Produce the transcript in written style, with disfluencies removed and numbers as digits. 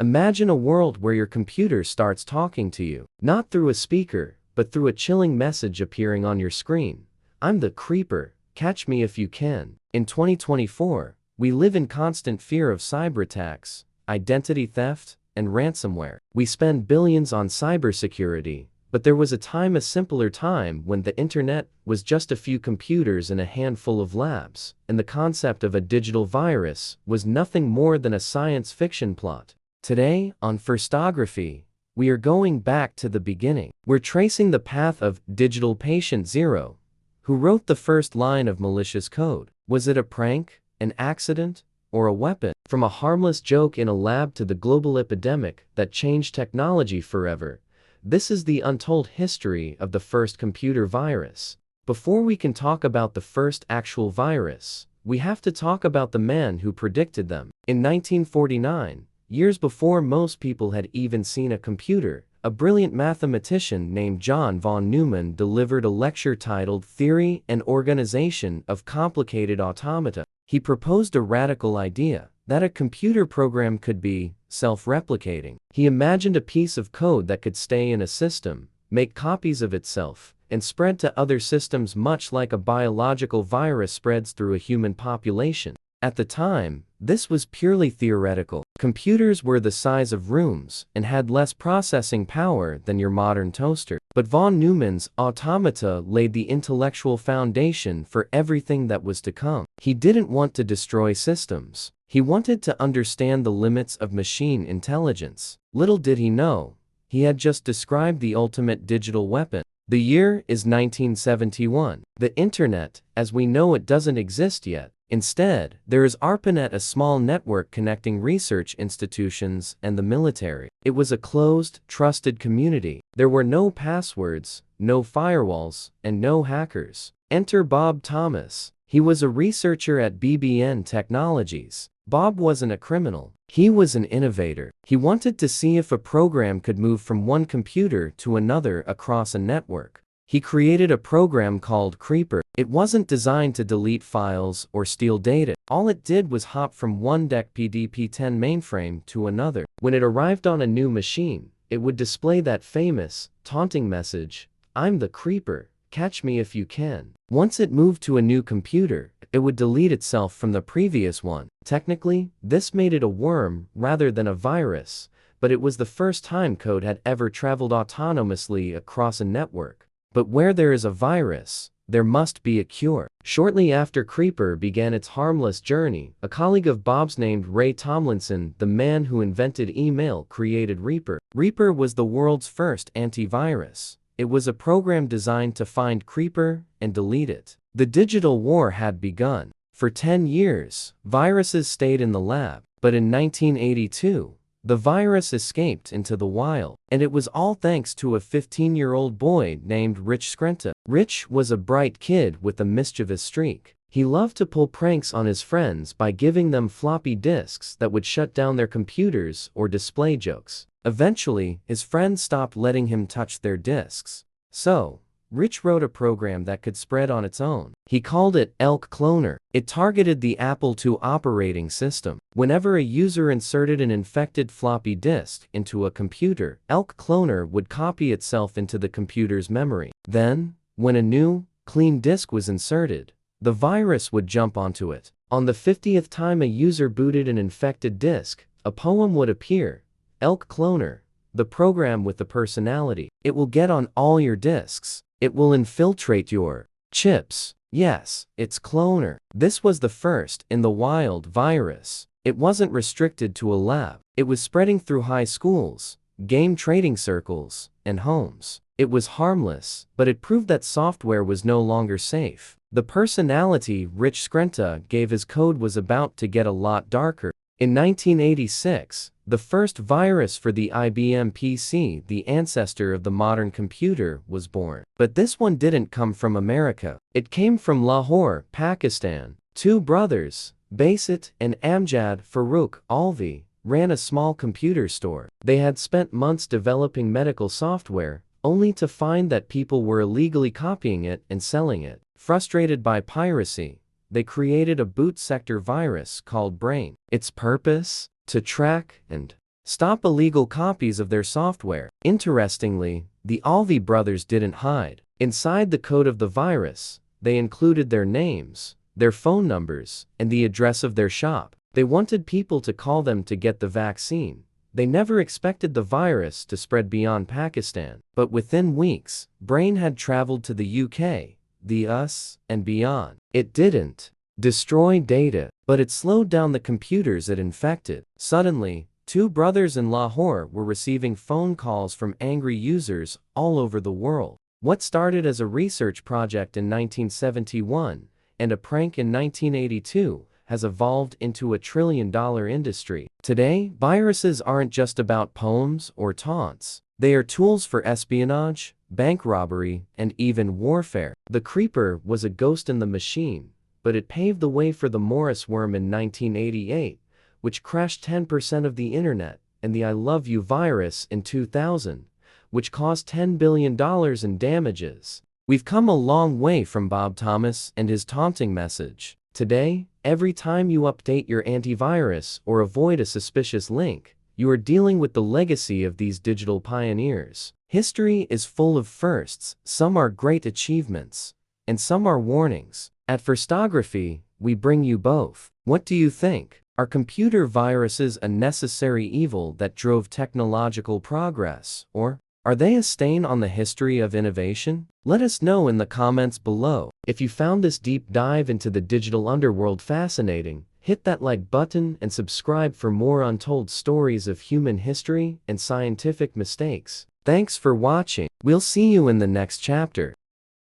Imagine a world where your computer starts talking to you, not through a speaker, but through a chilling message appearing on your screen. I'm the creeper, catch me if you can. In 2024, we live in constant fear of cyber attacks, identity theft, and ransomware. We spend billions on cybersecurity, but there was a simpler time when the internet was just a few computers and a handful of labs, and the concept of a digital virus was nothing more than a science fiction plot. Today, on FirstoGraphy, we are going back to the beginning. We're tracing the path of Digital Patient Zero, who wrote the first line of malicious code. Was it a prank, an accident, or a weapon? From a harmless joke in a lab to the global epidemic that changed technology forever, this is the untold history of the first computer virus. Before we can talk about the first actual virus, we have to talk about the man who predicted them. In 1949, years before most people had even seen a computer, a brilliant mathematician named John von Neumann delivered a lecture titled Theory and Organization of Complicated Automata. He proposed a radical idea, that a computer program could be self-replicating. He imagined a piece of code that could stay in a system, make copies of itself, and spread to other systems much like a biological virus spreads through a human population. At the time, this was purely theoretical. Computers were the size of rooms and had less processing power than your modern toaster. But von Neumann's automata laid the intellectual foundation for everything that was to come. He didn't want to destroy systems. He wanted to understand the limits of machine intelligence. Little did he know, he had just described the ultimate digital weapon. The year is 1971. The internet, as we know it, doesn't exist yet. Instead, there is ARPANET, a small network connecting research institutions and the military. It was a closed, trusted community. There were no passwords, no firewalls, and no hackers. Enter Bob Thomas. He was a researcher at BBN Technologies. Bob wasn't a criminal. He was an innovator. He wanted to see if a program could move from one computer to another across a network. He created a program called Creeper. It wasn't designed to delete files or steal data. All it did was hop from one DEC PDP-10 mainframe to another. When it arrived on a new machine, it would display that famous, taunting message, "I'm the Creeper, catch me if you can." Once it moved to a new computer, it would delete itself from the previous one. Technically, this made it a worm rather than a virus, but it was the first time code had ever traveled autonomously across a network. But where there is a virus, there must be a cure. Shortly after Creeper began its harmless journey, a colleague of Bob's named Ray Tomlinson, the man who invented email, created Reaper. Reaper was the world's first antivirus. It was a program designed to find Creeper and delete it. The digital war had begun. For 10 years, viruses stayed in the lab, but in 1982, the virus escaped into the wild, and it was all thanks to a 15-year-old boy named Rich Skrenta. Rich was a bright kid with a mischievous streak. He loved to pull pranks on his friends by giving them floppy disks that would shut down their computers or display jokes. Eventually, his friends stopped letting him touch their disks. So, Rich wrote a program that could spread on its own. He called it Elk Cloner. It targeted the Apple II operating system. Whenever a user inserted an infected floppy disk into a computer, Elk Cloner would copy itself into the computer's memory. Then, when a new, clean disk was inserted, the virus would jump onto it. On the 50th time a user booted an infected disk, a poem would appear. Elk Cloner, the program with the personality. It will get on all your disks. It will infiltrate your chips. Yes, it's Cloner. This was the first in the wild virus. It wasn't restricted to a lab. It was spreading through high schools, game trading circles, and homes. It was harmless, but it proved that software was no longer safe. The personality Rich Skrenta gave his code was about to get a lot darker. In 1986, the first virus for the IBM PC, the ancestor of the modern computer, was born. But this one didn't come from America. It came from Lahore, Pakistan. Two brothers, Basit and Amjad Farooq Alvi, ran a small computer store. They had spent months developing medical software, only to find that people were illegally copying it and selling it. Frustrated by piracy, they created a boot sector virus called Brain. Its purpose? To track and stop illegal copies of their software. Interestingly, the Alvi brothers didn't hide. Inside the code of the virus, they included their names, their phone numbers, and the address of their shop. They wanted people to call them to get the vaccine. They never expected the virus to spread beyond Pakistan. But within weeks, Brain had traveled to the UK, the US, and beyond. It didn't destroy data, but it slowed down the computers it infected. Suddenly, two brothers in Lahore were receiving phone calls from angry users all over the world. What started as a research project in 1971 and a prank in 1982 has evolved into a trillion-dollar industry. Today, viruses aren't just about poems or taunts. They are tools for espionage, bank robbery, and even warfare. The Creeper was a ghost in the machine, but it paved the way for the Morris worm in 1988, which crashed 10% of the internet, and the I Love You virus in 2000, which caused $10 billion in damages. We've come a long way from Bob Thomas and his taunting message. Today, every time you update your antivirus or avoid a suspicious link, you are dealing with the legacy of these digital pioneers. History is full of firsts. Some are great achievements, and some are warnings. At FirstoGraphy, we bring you both. What do you think? Are computer viruses a necessary evil that drove technological progress, or are they a stain on the history of innovation? Let us know in the comments below. If you found this deep dive into the digital underworld fascinating, hit that like button and subscribe for more untold stories of human history and scientific mistakes. Thanks for watching. We'll see you in the next chapter.